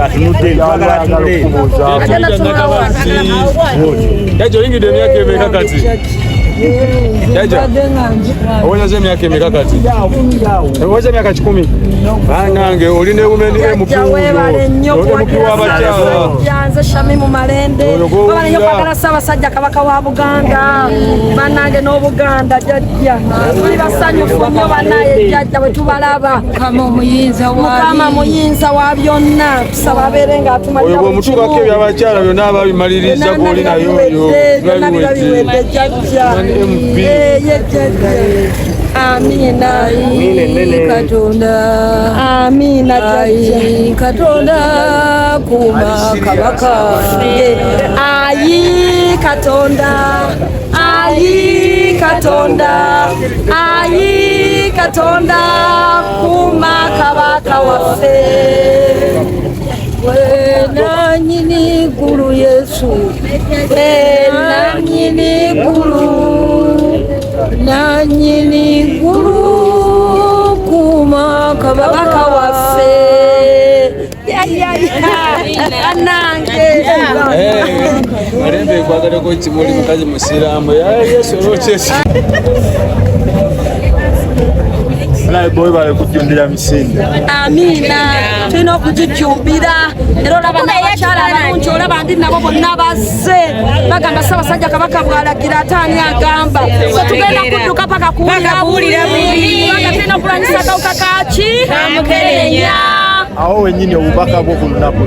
atunudde twagala atunudde Jaja oyingidde emyaka emeka kati? Jaja oweza emyaka emeka kati? Oweza emyaka 10? Nange olina ewumeni emupiwa abakyala nze Shami mu Malende babanyo kwagala Ssaabasajja Kabaka wa Buganda bannange n'Obuganda jjajja tuli basanyufu nnyo bannaye jjajja bwe tubalaba Mukama muyinza wa byonna tusaba abeere ng'atumalira oyo bw'omutuukako ebyabakyala byonna ababimaliriza g'oli nayo oyo biwedde jjajja Amina Katonda Amina Katonda kuma Kabaka ayi Katonda ayi Katonda ayi Katonda kuma Kabaka waffe wena nyini gulu Yesu wena nyini gulu nanyini gulu kuma Kabaka waffe anange Marembe kwagaleko kimuli mukazi musiramu yesolokesi naye boy bale kujjumbira misinde. Amina tulina okujijjumbira era olaba n'abakyala abalungi olaba ndi nabo bonna bazze bagamba Ssaabasajja Kabaka bw'alagira ate ani agamba so tugenda kudduka paka kuwulira kubanga tulina okulwanyisa akawuka kaki Kamukenenya. Awo wenyini obubaka bwo ku lunaku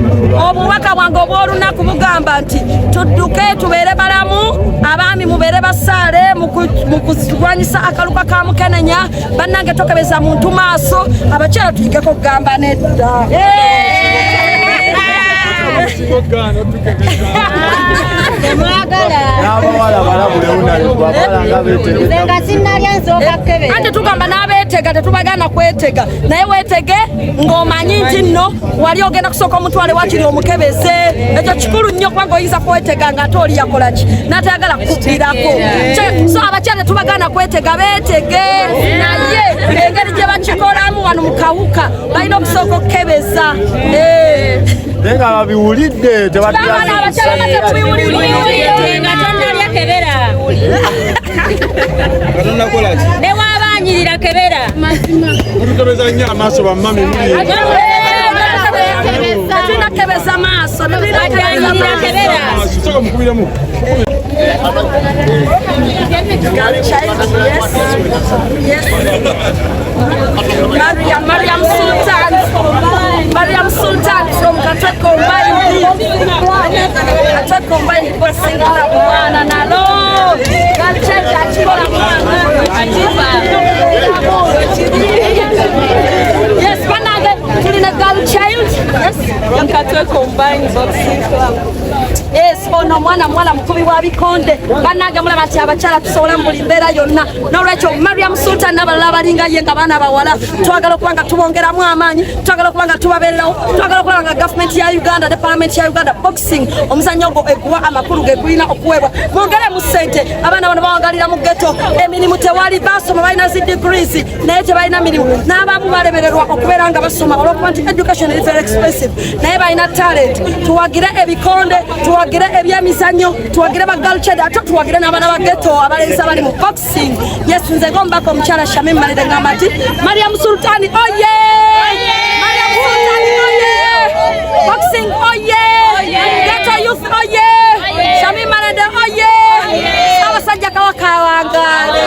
obubaka bwange obw'olunaku bugamba nti tudduke tubeere balamu abaami mubeere basaale mu kulwanyisa akaluka ka Mukenenya bannange tokebeza muntu maaso abakyala tuyigeko okugamba nedda ate tugamba n'abeetega tetubagana kwetega naye weetege ng'omanyi nti nno wali ogenda kusooka omutwale wakiri omukebeze ekyo kikulu nnyo kubanga oyinza kwetega ng'ate oli yakolaki n'atayagala kubbirako so abakyala tetubagana kwetega beetege naye engeri gye bakikolamu wano mu kawuka balina okusooka okukebeza naye nga babiwulidde newabanyirira kebera mutukebeza nnyo amaaso bammami tunakebeza maaso soka mukubiremu Mariam Sultan from Katakombai Bosingala Bwana nalo Galchecha Chibola Bwana Yes, Banage tulina girl child. Yes, Katakombai Boxing Club. Yes, ono mwana mukubi wa bikonde banage mulaba ati abakyala tusobola mu mbeera yonna n'olwekyo Mariam Sultan n'abalala abalinga ye nga baana bawala twagala okubanga tubongeramu amaanyi twagala okubanga tubabeerawo twagala okubanga gavumenti ya Uganda ne parliament ya Uganda boxing omuzannyo ogwo eguwa amakulu gegulina okuweebwa mwongere mu ssente abaana bano bawagalira mu ghetto emirimu tewali basoma balina zi degrees naye tebalina mirimu n'abamu balemererwa okubeera nga basoma olwokuba nti education is very expensive naye balina talent tuwagire ebikonde tuwagire ebyemizannyo tuwagire bagalchede ate tuwagire n'abaana ba ghetto abalenzi abali mu boxing yes nze gombako omukyala Shamim Malide ngamba nti Mariam Sultan oye Mariam Sultan oye boxing oye ghetto youth oye Shamim Malide oye Ssaabasajja Kabaka wangale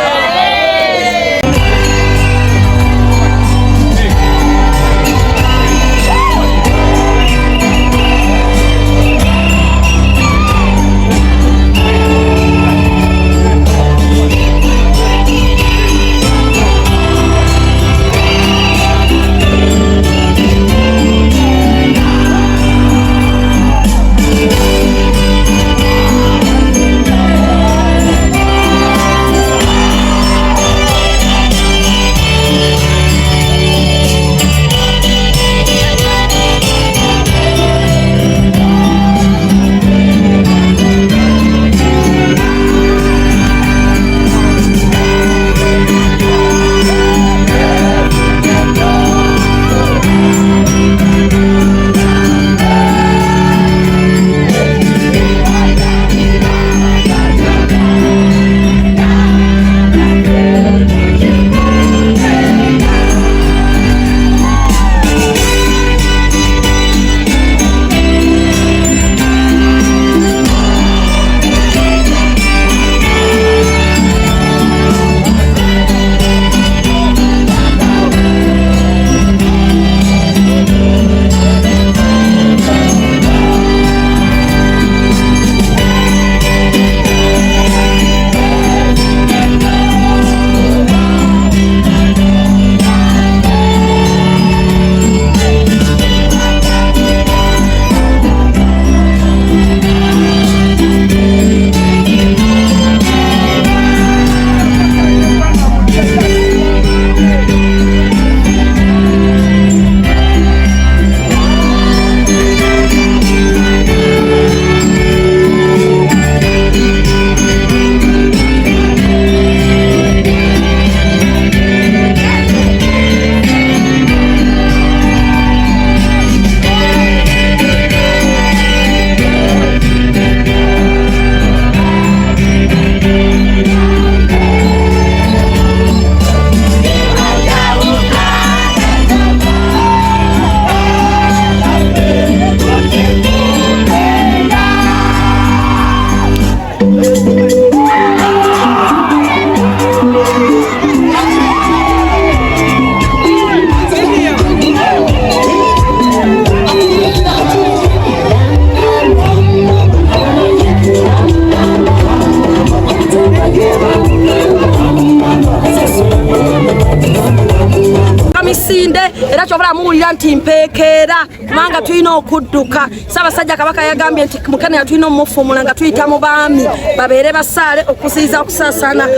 mpulira nti mpeekera kubanga tulina okudduka. Ssaabasajja Kabaka yagambye nti Mukenenya tulina omufumula nga tuyita mu baami babeere basaale okuziyiza okusaasaanya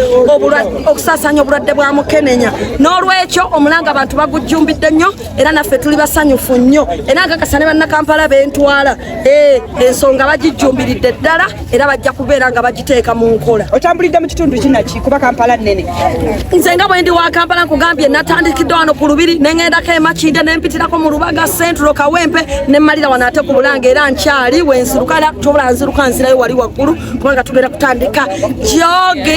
obulwadde bwa Mukenenya. N'olwekyo omulanga abantu bagujjumbidde nnyo era naffe tuli basanyufu nnyo. Era nkakasa ne bannakampala bentwala ensonga bagijjumbiridde ddala era bajja kubeera nga bagiteeka mu nkola. Otambulidde mu kitundu kinaki kuba Kampala nnene? Nze nga bwe ndi wa Kampala nkugambye natandikidde wano ku Lubiri ne ŋŋendako e Makindye ne mpitirako mu Lubaga Central Kawempe ne mmalira wano ate ku Bulanga era nkyali we nziruka era tobola nziruka nzirayo wali waggulu kubanga tugenda kutandika joge.